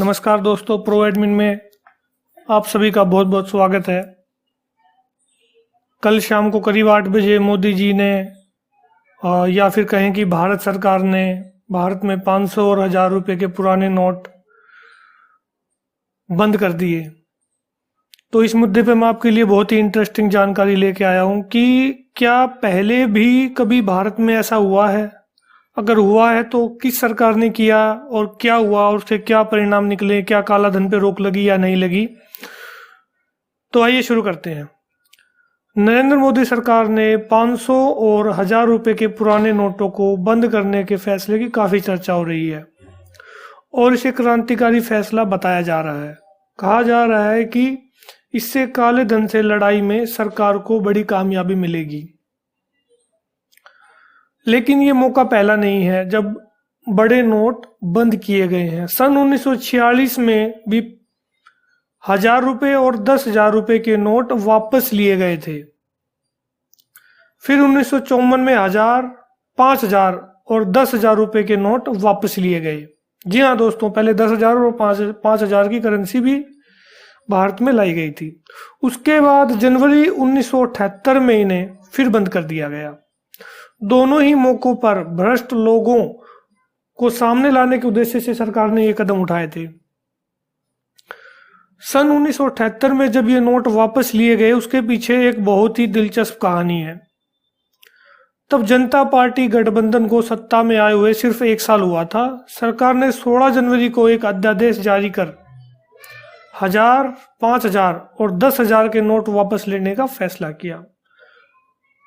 नमस्कार दोस्तों, pro admin में आप सभी का बहुत बहुत स्वागत है। कल शाम को करीब 8 बजे मोदी जी ने या फिर कहें कि भारत सरकार ने भारत में 500 और 1000 रुपए के पुराने नोट बंद कर दिए। तो इस मुद्दे पे मैं आपके लिए बहुत ही इंटरेस्टिंग जानकारी लेके आया हूँ कि क्या पहले भी कभी भारत में ऐसा हुआ है, अगर हुआ है तो किस सरकार ने किया और क्या हुआ और उससे क्या परिणाम निकले, क्या काला धन पे रोक लगी या नहीं लगी। तो आइए शुरू करते हैं। नरेंद्र मोदी सरकार ने 500 और 1000 रुपए के पुराने नोटों को बंद करने के फैसले की काफी चर्चा हो रही है और इसे क्रांतिकारी फैसला बताया जा रहा है। कहा जा रहा है कि इससे काले धन से लड़ाई में सरकार को बड़ी कामयाबी मिलेगी। लेकिन ये मौका पहला नहीं है जब बड़े नोट बंद किए गए हैं। सन 1946 में भी 1000 रुपए और 10,000 रुपए के नोट वापस लिए गए थे। फिर 1954 में 1000, 5000 और 10,000 रुपए के नोट वापस लिए गए। जी हाँ दोस्तों, पहले 10,000 और 5,000 की करेंसी भी भारत में लाई गई थी। उसके बाद जनवरी 1978 में इन्हें फिर बंद कर दिया गया। दोनों ही मौकों पर भ्रष्ट लोगों को सामने लाने के उद्देश्य से सरकार ने ये कदम उठाए थे। सन 1978 में जब ये नोट वापस लिए गए, उसके पीछे एक बहुत ही दिलचस्प कहानी है। तब जनता पार्टी गठबंधन को सत्ता में आए हुए सिर्फ 1 साल हुआ था। सरकार ने 16 जनवरी को एक अध्यादेश जारी कर 1000, 5000 और 10,000 के नोट वापस लेने का फैसला किया।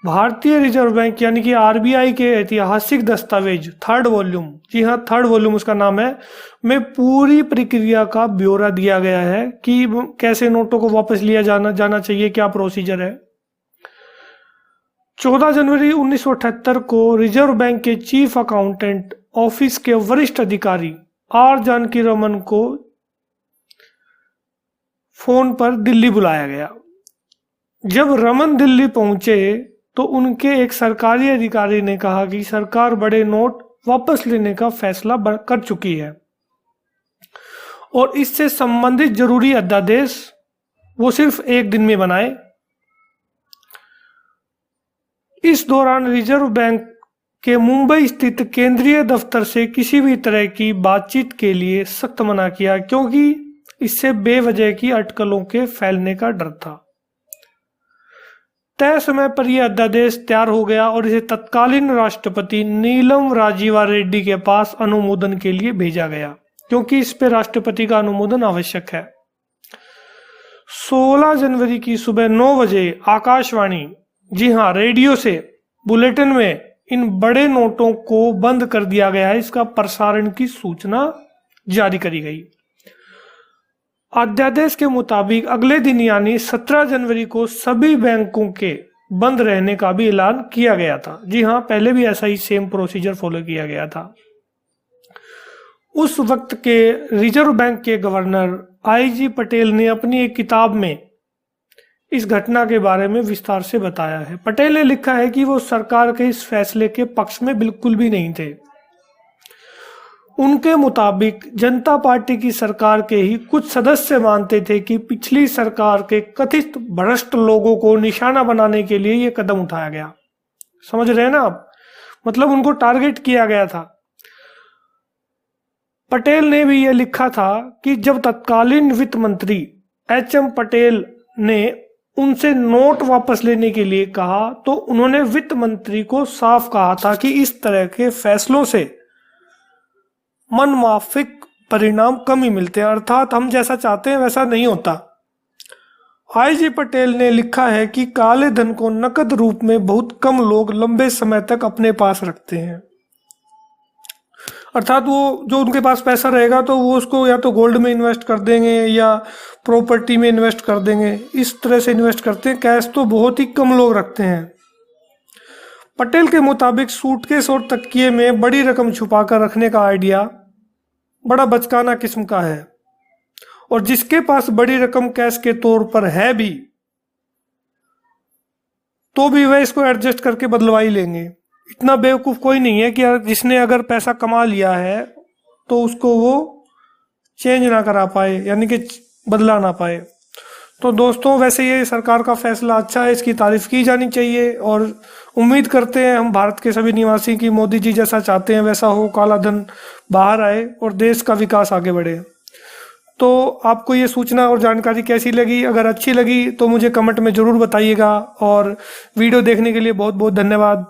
भारतीय रिजर्व बैंक यानी कि आरबीआई के ऐतिहासिक दस्तावेज 3rd वॉल्यूम, जी हाँ 3rd वॉल्यूम उसका नाम है, में पूरी प्रक्रिया का ब्यौरा दिया गया है कि कैसे नोटों को वापस लिया जाना चाहिए, क्या प्रोसीजर है। 14 जनवरी 1978 को रिजर्व बैंक के चीफ अकाउंटेंट ऑफिस के वरिष्ठ अधिकारी आर जानकी रमन को फोन पर दिल्ली बुलाया गया। जब रमन दिल्ली पहुंचे तो उनके एक सरकारी अधिकारी ने कहा कि सरकार बड़े नोट वापस लेने का फैसला कर चुकी है और इससे संबंधित जरूरी अध्यादेश वो सिर्फ 1 दिन में बनाए। इस दौरान रिजर्व बैंक के मुंबई स्थित केंद्रीय दफ्तर से किसी भी तरह की बातचीत के लिए सख्त मना किया, क्योंकि इससे बेवजह की अटकलों के फैलने का डर था। तय समय पर यह अध्यादेश तैयार हो गया और इसे तत्कालीन राष्ट्रपति नीलम राजीवा रेड्डी के पास अनुमोदन के लिए भेजा गया, क्योंकि इस पे राष्ट्रपति का अनुमोदन आवश्यक है। 16 जनवरी की सुबह 9 बजे आकाशवाणी, जी हाँ रेडियो से बुलेटिन में इन बड़े नोटों को बंद कर दिया गया है, इसका प्रसारण की सूचना जारी करी गई। अध्यादेश के मुताबिक अगले दिन यानी 17 जनवरी को सभी बैंकों के बंद रहने का भी ऐलान किया गया था। जी हाँ, पहले भी ऐसा ही सेम प्रोसीजर फॉलो किया गया था। उस वक्त के रिजर्व बैंक के गवर्नर आईजी पटेल ने अपनी एक किताब में इस घटना के बारे में विस्तार से बताया है। पटेल ने लिखा है कि वो सरकार के इस फैसले के पक्ष में बिल्कुल भी नहीं थे। उनके मुताबिक जनता पार्टी की सरकार के ही कुछ सदस्य मानते थे कि पिछली सरकार के कथित भ्रष्ट लोगों को निशाना बनाने के लिए यह कदम उठाया गया। समझ रहे हैं ना आप, मतलब उनको टारगेट किया गया था। पटेल ने भी यह लिखा था कि जब तत्कालीन वित्त मंत्री एचएम पटेल ने उनसे नोट वापस लेने के लिए कहा तो उन्होंने वित्त मंत्री को साफ कहा था कि इस तरह के फैसलों से मनमाफिक परिणाम कम ही मिलते हैं, अर्थात हम जैसा चाहते हैं वैसा नहीं होता। आईजी पटेल ने लिखा है कि काले धन को नकद रूप में बहुत कम लोग लंबे समय तक अपने पास रखते हैं, अर्थात वो जो उनके पास पैसा रहेगा तो वो उसको या तो गोल्ड में इन्वेस्ट कर देंगे या प्रॉपर्टी में इन्वेस्ट कर देंगे, इस तरह से इन्वेस्ट करते हैं। कैश तो बहुत ही कम लोग रखते हैं। पटेल के मुताबिक सूटकेस और तकिए में बड़ी रकम छुपाकर रखने का आइडिया बड़ा बचकाना किस्म का है और जिसके पास बड़ी रकम कैश के तौर पर है भी तो भी वह इसको एडजस्ट करके बदलवा ही लेंगे। इतना बेवकूफ कोई नहीं है कि जिसने अगर पैसा कमा लिया है तो उसको वो चेंज ना करा पाए, यानी कि बदला ना पाए। तो दोस्तों वैसे ये सरकार का फैसला अच्छा है, इसकी तारीफ की जानी चाहिए और उम्मीद करते हैं हम भारत के सभी निवासी कि मोदी जी जैसा चाहते हैं वैसा हो, काला धन बाहर आए और देश का विकास आगे बढ़े। तो आपको ये सूचना और जानकारी कैसी लगी? अगर अच्छी लगी तो मुझे कमेंट में ज़रूर बताइएगा और वीडियो देखने के लिए बहुत बहुत धन्यवाद।